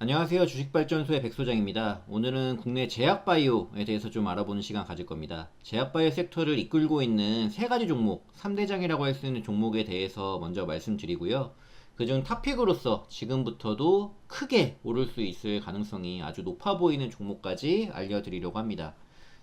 안녕하세요. 주식발전소의 백소장입니다. 오늘은 국내 제약바이오에 대해서 좀 알아보는 시간 가질 겁니다. 제약바이오 섹터를 이끌고 있는 세 가지 종목, 3대장이라고 할 수 있는 종목에 대해서 먼저 말씀드리고요. 그중 탑픽으로서 지금부터도 크게 오를 수 있을 가능성이 아주 높아 보이는 종목까지 알려드리려고 합니다.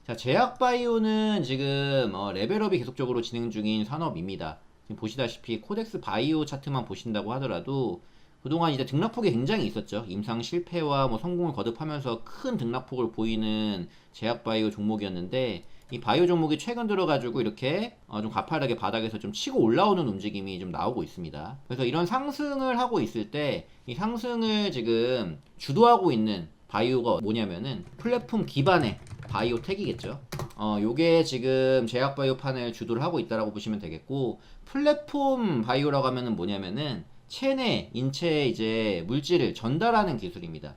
자, 제약바이오는 지금 레벨업이 계속적으로 진행 중인 산업입니다. 지금 보시다시피 코덱스 바이오 차트만 보신다고 하더라도 그동안 이제 등락폭이 굉장히 있었죠. 임상 실패와 뭐 성공을 거듭하면서 큰 등락폭을 보이는 제약바이오 종목이었는데 이 바이오 종목이 최근 들어가지고 이렇게 좀 가파르게 바닥에서 좀 치고 올라오는 움직임이 좀 나오고 있습니다. 그래서 이런 상승을 하고 있을 때 이 상승을 지금 주도하고 있는 바이오가 뭐냐면은 플랫폼 기반의 바이오텍이겠죠. 요게 지금 제약바이오판을 주도를 하고 있다라고 보시면 되겠고, 플랫폼 바이오라고 하면은 뭐냐면은 체내 인체에 이제 물질을 전달하는 기술입니다.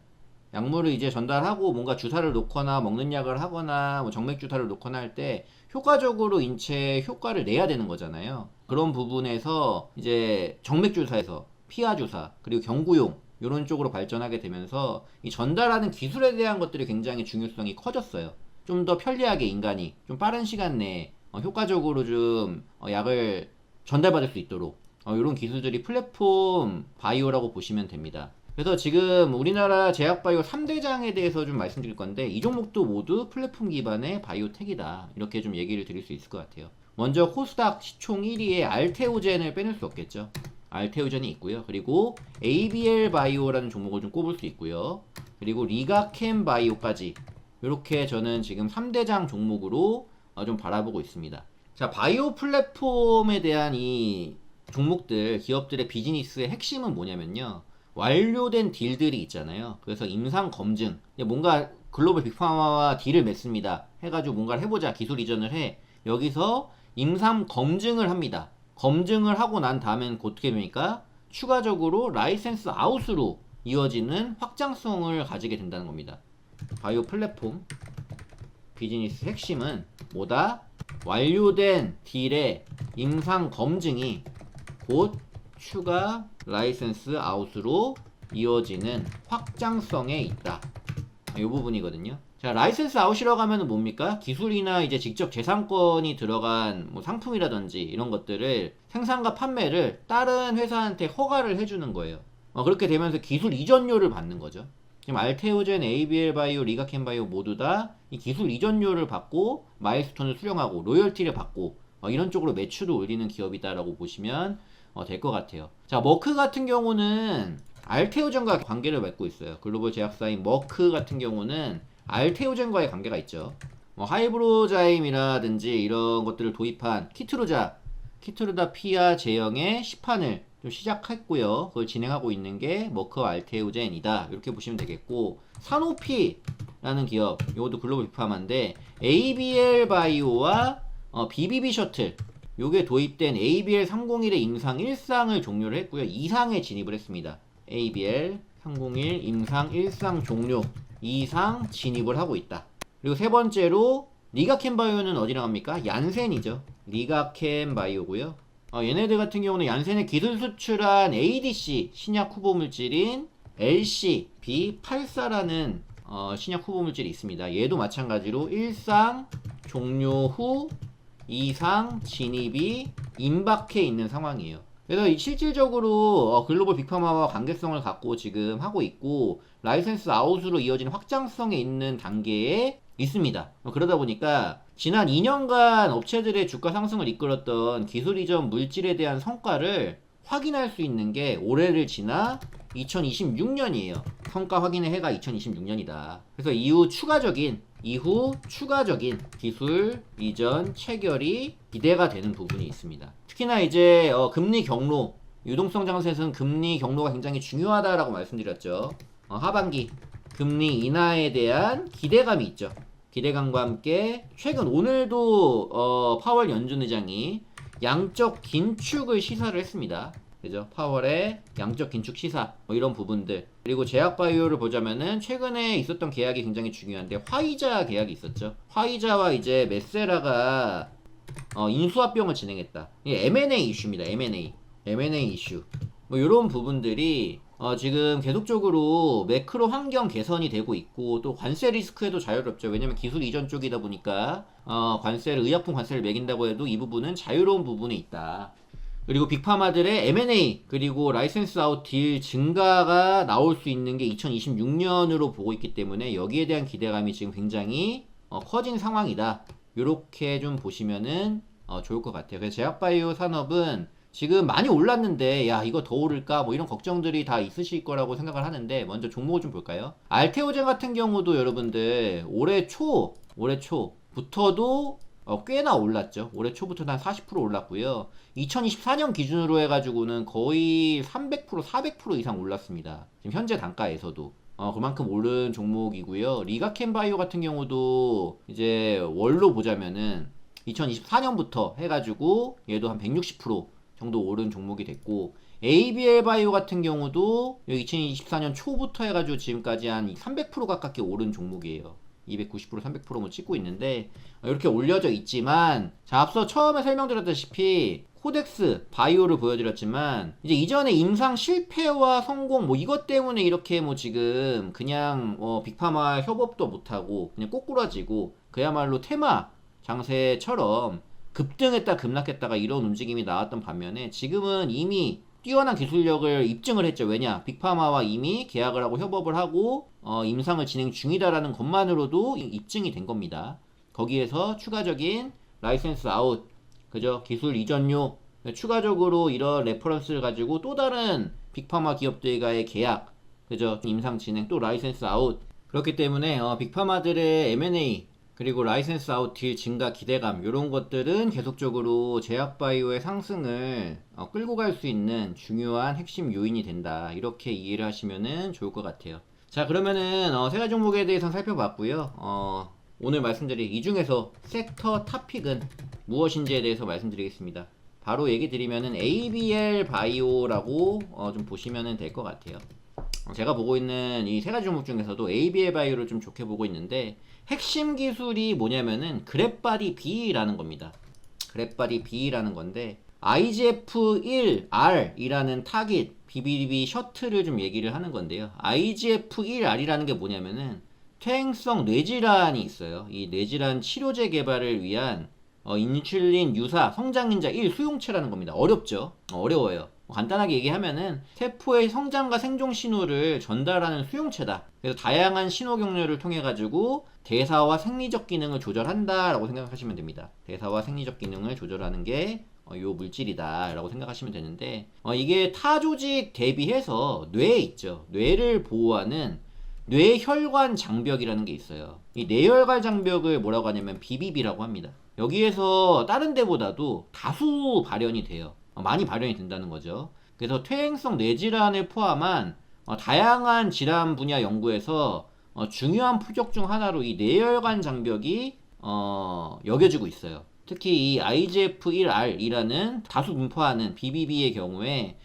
약물을 이제 전달하고 뭔가 주사를 놓거나 먹는 약을 하거나 뭐 정맥 주사를 놓거나 할 때 효과적으로 인체에 효과를 내야 되는 거잖아요. 그런 부분에서 이제 정맥 주사에서 피하 주사 그리고 경구용 이런 쪽으로 발전하게 되면서 이 전달하는 기술에 대한 것들이 굉장히 중요성이 커졌어요. 좀 더 편리하게 인간이 좀 빠른 시간 내에 효과적으로 좀 약을 전달받을 수 있도록 이런 기술들이 플랫폼 바이오라고 보시면 됩니다. 그래서 지금 우리나라 제약바이오 3대장에 대해서 좀 말씀드릴 건데 이 종목도 모두 플랫폼 기반의 바이오텍이다. 이렇게 좀 얘기를 드릴 수 있을 것 같아요. 먼저 코스닥 시총 1위에 알테오젠을 빼놓을 수 없겠죠. 알테오젠이 있고요. 그리고 ABL 바이오라는 종목을 좀 꼽을 수 있고요. 그리고 리가캠 바이오까지 이렇게 저는 지금 3대장 종목으로 좀 바라보고 있습니다. 자, 바이오 플랫폼에 대한 이 종목들, 기업들의 비즈니스의 핵심은 뭐냐면요. 완료된 딜들이 있잖아요. 그래서 임상 검증, 뭔가 글로벌 빅파마와 딜을 맺습니다. 해가지고 뭔가를 해보자, 기술 이전을 해. 여기서 임상 검증을 합니다. 검증을 하고 난 다음엔 어떻게 됩니까? 추가적으로 라이센스 아웃으로 이어지는 확장성을 가지게 된다는 겁니다. 바이오 플랫폼 비즈니스 핵심은 뭐다? 완료된 딜의 임상 검증이 곧 추가 라이센스 아웃으로 이어지는 확장성에 있다. 이 부분이거든요. 자, 라이센스 아웃이라고 하면 뭡니까? 기술이나 이제 직접 재산권이 들어간 뭐 상품이라든지 이런 것들을 생산과 판매를 다른 회사한테 허가를 해주는 거예요. 그렇게 되면서 기술 이전료를 받는 거죠. 지금 알테오젠, ABL 바이오, 리가켄 바이오 모두 다 이 기술 이전료를 받고 마일스톤을 수령하고 로열티를 받고 이런 쪽으로 매출을 올리는 기업이다라고 보시면 될 것 같아요. 자, 머크 같은 경우는 알테오젠과 관계를 맺고 있어요. 글로벌 제약사인 머크 같은 경우는 알테오젠과의 관계가 있죠. 하이브로자임이라든지 이런 것들을 도입한 키트루다 피아 제형의 시판을 좀 시작했고요. 그걸 진행하고 있는 게 머크와 알테오젠이다. 이렇게 보시면 되겠고, 사노피라는 기업, 이것도 글로벌 빅파마인데 ABL 바이오와 BBB 셔틀 요게 도입된 ABL 301의 임상 1상을 종료를 했고요. 2상에 진입을 했습니다. ABL 301 임상 1상 종료, 2상 진입을 하고 있다. 그리고 세 번째로 리가켄 바이오는 어디 나갑니까? 얀센이죠. 리가켄 바이오고요. 얘네들 같은 경우는 얀센의 기술 수출한 ADC 신약 후보 물질인 LCB84라는 신약 후보 물질이 있습니다. 얘도 마찬가지로 1상 종료 후 2상 진입이 임박해 있는 상황이에요. 그래서 실질적으로 글로벌 빅파마와 관계성을 갖고 지금 하고 있고 라이센스 아웃으로 이어지는 확장성에 있는 단계에 있습니다. 그러다 보니까 지난 2년간 업체들의 주가 상승을 이끌었던 기술 이전 물질에 대한 성과를 확인할 수 있는 게 올해를 지나 2026년이에요. 성과 확인의 해가 2026년이다. 그래서 이후 추가적인 기술 이전 체결이 기대가 되는 부분이 있습니다. 특히나 이제 금리 경로, 유동성 장세에서는 금리 경로가 굉장히 중요하다라고 말씀드렸죠. 하반기 금리 인하에 대한 기대감이 있죠. 기대감과 함께 최근 오늘도 파월 연준 의장이 양적 긴축을 시사를 했습니다. 그죠? 파월의 양적 긴축 시사 이런 부분들, 그리고 제약바이오를 보자면은 최근에 있었던 계약이 굉장히 중요한데 화이자 계약이 있었죠. 화이자와 이제 메세라가 인수합병을 진행했다. 이게 M&A 이슈입니다. M&A 이슈. 이런 부분들이 지금 계속적으로 매크로 환경 개선이 되고 있고 또 관세 리스크에도 자유롭죠. 왜냐면 기술 이전 쪽이다 보니까 관세를 의약품 관세를 매긴다고 해도 이 부분은 자유로운 부분이 있다. 그리고 빅파마들의 M&A 그리고 라이센스 아웃 딜 증가가 나올 수 있는 게 2026년으로 보고 있기 때문에 여기에 대한 기대감이 지금 굉장히 커진 상황이다. 이렇게 좀 보시면은 좋을 것 같아요. 그래서 제약바이오 산업은 지금 많이 올랐는데 야 이거 더 오를까 뭐 이런 걱정들이 다 있으실 거라고 생각을 하는데 먼저 종목을 좀 볼까요? 알테오젠 같은 경우도 여러분들 올해 초부터도 꽤나 올랐죠. 올해 초부터 한 40% 올랐고요. 2024년 기준으로 해가지고는 거의 300%, 400% 이상 올랐습니다. 지금 현재 단가에서도. 그만큼 오른 종목이고요. 리가켄 바이오 같은 경우도 이제 월로 보자면은 2024년부터 해가지고 얘도 한 160% 정도 오른 종목이 됐고 ABL 바이오 같은 경우도 2024년 초부터 해가지고 지금까지 한 300% 가깝게 오른 종목이에요. 290%, 300%뭐 찍고 있는데 이렇게 올려져 있지만 자 앞서 처음에 설명드렸다시피 코덱스 바이오를 보여드렸지만 이제 이전에 임상 실패와 성공 뭐 이것 때문에 이렇게 뭐 지금 그냥 빅파마 협업도 못하고 그냥 꼬꾸라지고 그야말로 테마 장세처럼 급등했다 급락했다가 이런 움직임이 나왔던 반면에 지금은 이미 뛰어난 기술력을 입증을 했죠. 왜냐? 빅파마와 이미 계약을 하고 협업을 하고 임상을 진행 중이다라는 것만으로도 입증이 된 겁니다. 거기에서 추가적인 라이센스 아웃, 그죠? 기술 이전료, 추가적으로 이런 레퍼런스를 가지고 또 다른 빅파마 기업들과의 계약, 그죠? 임상 진행, 또 라이센스 아웃. 그렇기 때문에 빅파마들의 M&A 그리고 라이센스 아웃 딜 증가 기대감 이런 것들은 계속적으로 제약바이오의 상승을 끌고 갈 수 있는 중요한 핵심 요인이 된다. 이렇게 이해를 하시면 좋을 것 같아요. 자 그러면은 세 가지 종목에 대해서 살펴봤고요. 오늘 말씀드릴 이 중에서 섹터 탑픽은 무엇인지에 대해서 말씀드리겠습니다. 바로 얘기 드리면은 ABL 바이오라고 좀 보시면 될 것 같아요. 제가 보고 있는 이 세 가지 종목 중에서도 ABL 바이오를 좀 좋게 보고 있는데 핵심 기술이 뭐냐면은 그랩바디 B라는 겁니다. 그랩바디 B라는 건데 IGF-1R이라는 타깃 BBB 셔틀을 좀 얘기를 하는 건데요. IGF-1R이라는 게 뭐냐면은 퇴행성 뇌질환이 있어요. 이 뇌질환 치료제 개발을 위한 인슐린 유사 성장인자 1 수용체라는 겁니다. 어렵죠? 어려워요. 간단하게 얘기하면은 세포의 성장과 생존 신호를 전달하는 수용체다. 그래서 다양한 신호 경로를 통해 가지고 대사와 생리적 기능을 조절한다라고 생각하시면 됩니다. 대사와 생리적 기능을 조절하는 게 요 물질이다 라고 생각하시면 되는데 이게 타 조직 대비해서 뇌에 있죠. 뇌를 보호하는 뇌혈관 장벽이라는 게 있어요. 이 뇌혈관 장벽을 뭐라고 하냐면 BBB라고 합니다. 여기에서 다른 데보다도 다수 발현이 돼요. 많이 발현이 된다는 거죠. 그래서 퇴행성 뇌질환을 포함한 다양한 질환 분야 연구에서 중요한 표적 중 하나로 이 뇌혈관 장벽이 여겨지고 있어요. 특히 이 IGF-1R이라는 다수 분포하는 BBB의 경우에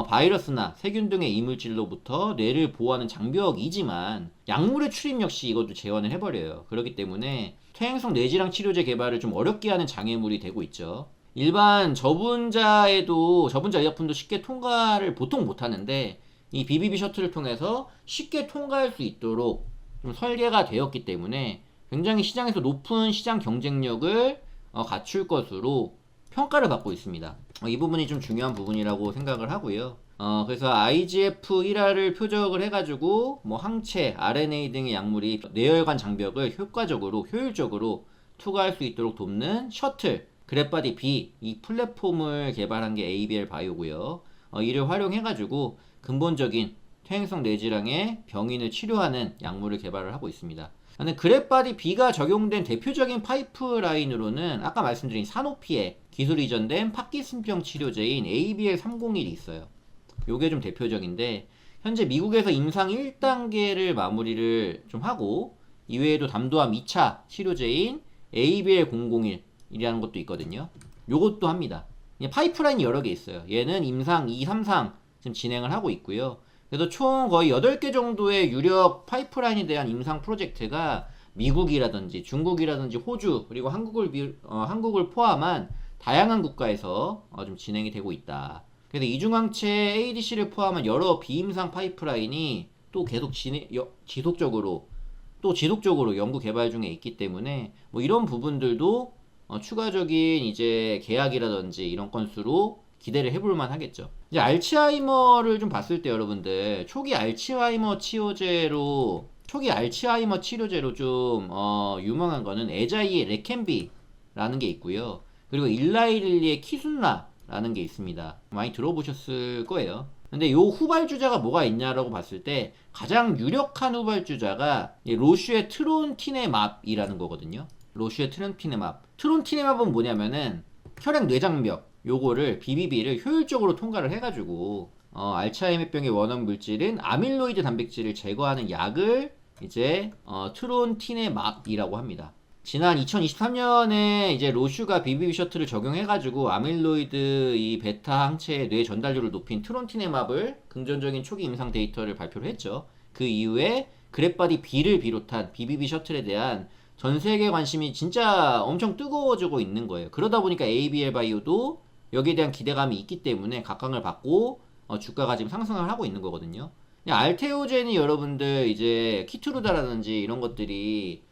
바이러스나 세균 등의 이물질로부터 뇌를 보호하는 장벽이지만 약물의 출입 역시 이것도 제한을 해버려요. 그렇기 때문에 퇴행성 뇌질환 치료제 개발을 좀 어렵게 하는 장애물이 되고 있죠. 일반 저분자 의약품도 쉽게 통과를 보통 못하는데 이 BBB 셔틀을 통해서 쉽게 통과할 수 있도록 좀 설계가 되었기 때문에 굉장히 시장에서 높은 시장 경쟁력을 갖출 것으로 평가를 받고 있습니다. 이 부분이 좀 중요한 부분이라고 생각을 하고요. 그래서 IGF-1R을 표적을 해가지고 뭐 항체, RNA 등의 약물이 뇌혈관 장벽을 효율적으로 투과할 수 있도록 돕는 셔틀, 그랩바디 B 이 플랫폼을 개발한 게 ABL 바이오고요. 이를 활용해가지고 근본적인 퇴행성 뇌질환의 병인을 치료하는 약물을 개발을 하고 있습니다. 그랩바디 B가 적용된 대표적인 파이프라인으로는 아까 말씀드린 사노피의 기술 이전된 파킨슨병 치료제인 ABL301이 있어요. 요게 좀 대표적인데 현재 미국에서 임상 1단계를 마무리를 좀 하고 이외에도 담도암 2차 치료제인 ABL001이라는 것도 있거든요. 요것도 합니다. 파이프라인이 여러 개 있어요. 얘는 임상 2, 3상 지금 진행을 하고 있고요. 그래서 총 거의 8개 정도의 유력 파이프라인에 대한 임상 프로젝트가 미국이라든지 중국이라든지 호주 그리고 한국을 포함한 다양한 국가에서 좀 진행이 되고 있다. 그래서 이중항체 ADC를 포함한 여러 비임상 파이프라인이 또 계속 지속적으로 연구 개발 중에 있기 때문에 뭐 이런 부분들도 추가적인 이제 계약이라든지 이런 건수로 기대를 해볼 만 하겠죠. 이제 알츠하이머를 좀 봤을 때 여러분들 초기 알츠하이머 치료제로 좀 유명한 거는 에자이의 레켄비라는 게 있고요. 그리고 일라이릴리의 키순라라는 게 있습니다. 많이 들어보셨을 거예요. 근데 요 후발주자가 뭐가 있냐라고 봤을 때 가장 유력한 후발주자가 로슈의 트론티네맙이라는 거거든요. 로슈의 트론티네맙. 트론티네맙은 뭐냐면은 혈액 뇌장벽 요거를 BBB를 효율적으로 통과를 해가지고 알츠하이머병의 원원 물질인 아밀로이드 단백질을 제거하는 약을 이제 트론티네맙이라고 합니다. 지난 2023년에 이제 로슈가 BBB 셔틀을 적용해가지고 아밀로이드 이 베타 항체의 뇌 전달률을 높인 트론티네맙을 긍정적인 초기 임상 데이터를 발표를 했죠. 그 이후에 그랩바디 B를 비롯한 BBB 셔틀에 대한 전 세계 관심이 진짜 엄청 뜨거워지고 있는 거예요. 그러다 보니까 ABL 바이오도 여기에 대한 기대감이 있기 때문에 각광을 받고 주가가 지금 상승을 하고 있는 거거든요. 알테오젠이 여러분들 이제 키트루다라든지 이런 것들이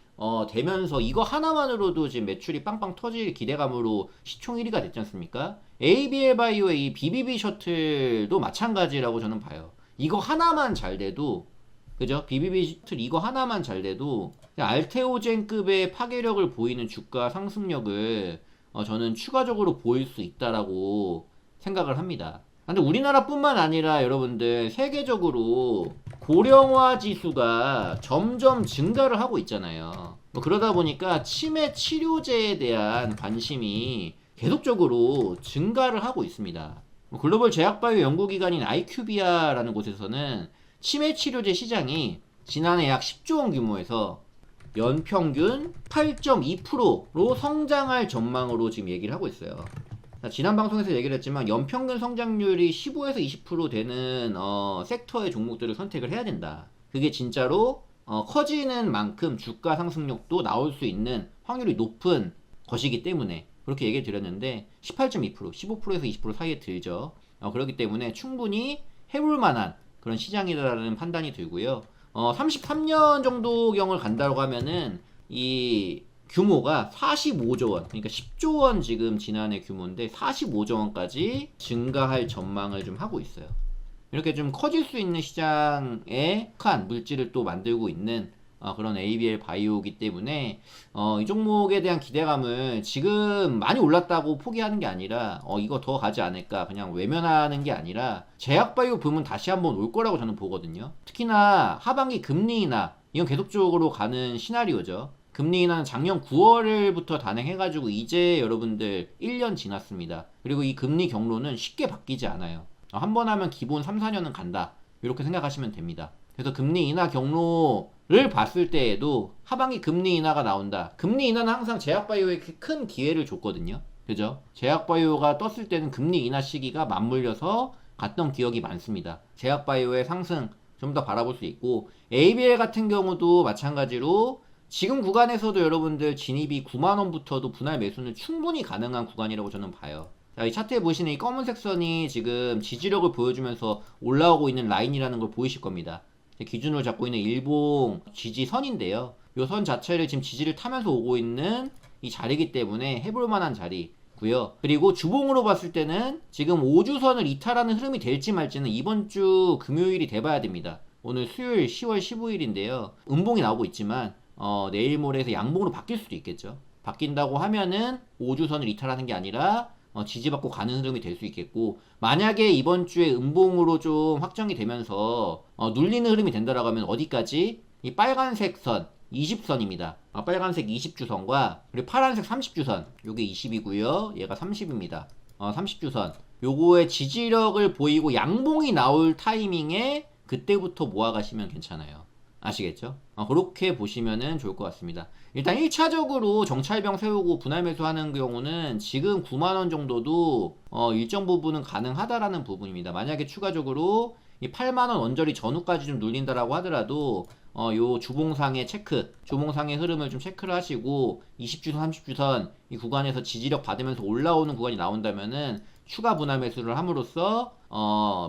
되면서 이거 하나만으로도 지금 매출이 빵빵 터질 기대감으로 시총 1위가 됐지 않습니까? ABL 바이오의 이 BBB 셔틀도 마찬가지라고 저는 봐요. 이거 하나만 잘 돼도, 그죠? BBB 셔틀 이거 하나만 잘 돼도 알테오젠급의 파괴력을 보이는 주가 상승력을 저는 추가적으로 보일 수 있다라고 생각을 합니다. 근데 우리나라뿐만 아니라 여러분들 세계적으로 고령화 지수가 점점 증가를 하고 있잖아요. 그러다 보니까 치매 치료제에 대한 관심이 계속적으로 증가를 하고 있습니다. 글로벌 제약바이오 연구기관인 아이큐비아라는 곳에서는 치매 치료제 시장이 지난해 약 10조 원 규모에서 연평균 8.2%로 성장할 전망으로 지금 얘기를 하고 있어요. 지난 방송에서 얘기를 했지만 연평균 성장률이 15에서 20% 되는 섹터의 종목들을 선택을 해야 된다. 그게 진짜로 커지는 만큼 주가 상승력도 나올 수 있는 확률이 높은 것이기 때문에 그렇게 얘기를 드렸는데 18.2%, 15%에서 20% 사이에 들죠. 그렇기 때문에 충분히 해볼 만한 그런 시장이라는 판단이 들고요. 33년 정도경을 간다고 하면은 이 규모가 45조 원, 그러니까 10조 원 지금 지난해 규모인데 45조 원까지 증가할 전망을 좀 하고 있어요. 이렇게 좀 커질 수 있는 시장에 한 물질을 또 만들고 있는 그런 ABL 바이오이기 때문에 이 종목에 대한 기대감을 지금 많이 올랐다고 포기하는 게 아니라 이거 더 가지 않을까 그냥 외면하는 게 아니라 제약바이오 붐은 다시 한번 올 거라고 저는 보거든요. 특히나 하반기 금리 인하 이건 계속적으로 가는 시나리오죠. 금리 인하는 작년 9월부터 단행해가지고 이제 여러분들 1년 지났습니다. 그리고 이 금리 경로는 쉽게 바뀌지 않아요. 한 번 하면 기본 3, 4년은 간다. 이렇게 생각하시면 됩니다. 그래서 금리 인하 경로를 봤을 때에도 하반기 금리 인하가 나온다. 금리 인하는 항상 제약바이오에 큰 기회를 줬거든요. 그죠? 제약바이오가 떴을 때는 금리 인하 시기가 맞물려서 갔던 기억이 많습니다. 제약바이오의 상승 좀 더 바라볼 수 있고 ABL 같은 경우도 마찬가지로 지금 구간에서도 여러분들 진입이 9만원부터도 분할 매수는 충분히 가능한 구간이라고 저는 봐요. 자, 이 차트에 보시는 이 검은색 선이 지금 지지력을 보여주면서 올라오고 있는 라인이라는 걸 보이실 겁니다. 기준으로 잡고 있는 일봉 지지선인데요. 이 선 자체를 지금 지지를 타면서 오고 있는 이 자리이기 때문에 해볼 만한 자리고요. 그리고 주봉으로 봤을 때는 지금 5주선을 이탈하는 흐름이 될지 말지는 이번 주 금요일이 돼봐야 됩니다. 오늘 수요일 10월 15일인데요. 음봉이 나오고 있지만 내일 모레에서 양봉으로 바뀔 수도 있겠죠. 바뀐다고 하면은 5주선을 이탈하는 게 아니라 지지받고 가는 흐름이 될 수 있겠고 만약에 이번 주에 음봉으로 좀 확정이 되면서 눌리는 흐름이 된다라고 하면 어디까지? 이 빨간색 선 20선입니다. 빨간색 20주선과 그리고 파란색 30주선 요게 20이고요. 얘가 30입니다. 30주선 요거의 지지력을 보이고 양봉이 나올 타이밍에 그때부터 모아가시면 괜찮아요. 아시겠죠? 그렇게 보시면은 좋을 것 같습니다. 일단 1차적으로 정찰병 세우고 분할 매수하는 경우는 지금 9만원 정도도 일정 부분은 가능하다라는 부분입니다. 만약에 추가적으로 이 8만원 언저리 전후까지 좀 눌린다라고 하더라도 요 주봉상의 주봉상의 흐름을 좀 체크를 하시고 20주선, 30주선 이 구간에서 지지력 받으면서 올라오는 구간이 나온다면은 추가 분할 매수를 함으로써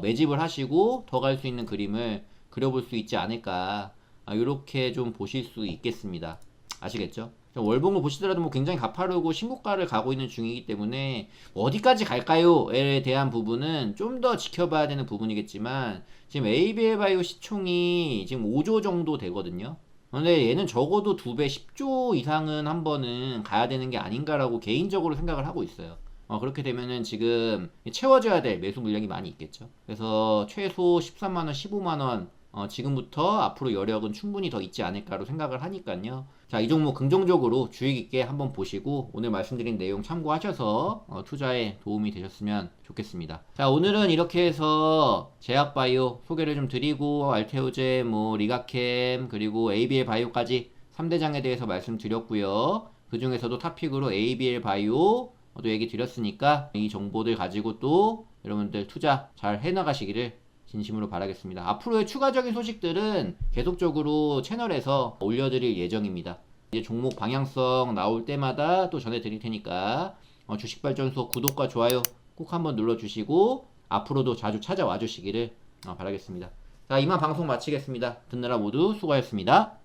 매집을 하시고 더 갈 수 있는 그림을 그려볼 수 있지 않을까. 이렇게 좀 보실 수 있겠습니다. 아시겠죠? 월봉을 보시더라도 뭐 굉장히 가파르고 신고가를 가고 있는 중이기 때문에 뭐 어디까지 갈까요?에 대한 부분은 좀 더 지켜봐야 되는 부분이겠지만 지금 ABL 바이오 시총이 지금 5조 정도 되거든요. 근데 얘는 적어도 2배 10조 이상은 한 번은 가야 되는 게 아닌가라고 개인적으로 생각을 하고 있어요. 그렇게 되면은 지금 채워져야 될 매수 물량이 많이 있겠죠. 그래서 최소 13만원, 15만원 지금부터 앞으로 여력은 충분히 더 있지 않을까로 생각을 하니까요. 자, 이 종목 긍정적으로 주의 깊게 한번 보시고 오늘 말씀드린 내용 참고하셔서 투자에 도움이 되셨으면 좋겠습니다. 자, 오늘은 이렇게 해서 제약바이오 소개를 좀 드리고 알테오제, 뭐 리가캠, 그리고 ABL 바이오까지 3대장에 대해서 말씀드렸고요. 그 중에서도 탑픽으로 ABL 바이오 또 얘기 드렸으니까 이 정보들 가지고 또 여러분들 투자 잘 해나가시기를 진심으로 바라겠습니다. 앞으로의 추가적인 소식들은 계속적으로 채널에서 올려드릴 예정입니다. 이제 종목 방향성 나올 때마다 또 전해드릴 테니까 주식발전소 구독과 좋아요 꼭 한번 눌러주시고 앞으로도 자주 찾아와 주시기를 바라겠습니다. 자, 이만 방송 마치겠습니다. 듣느라 모두 수고하셨습니다.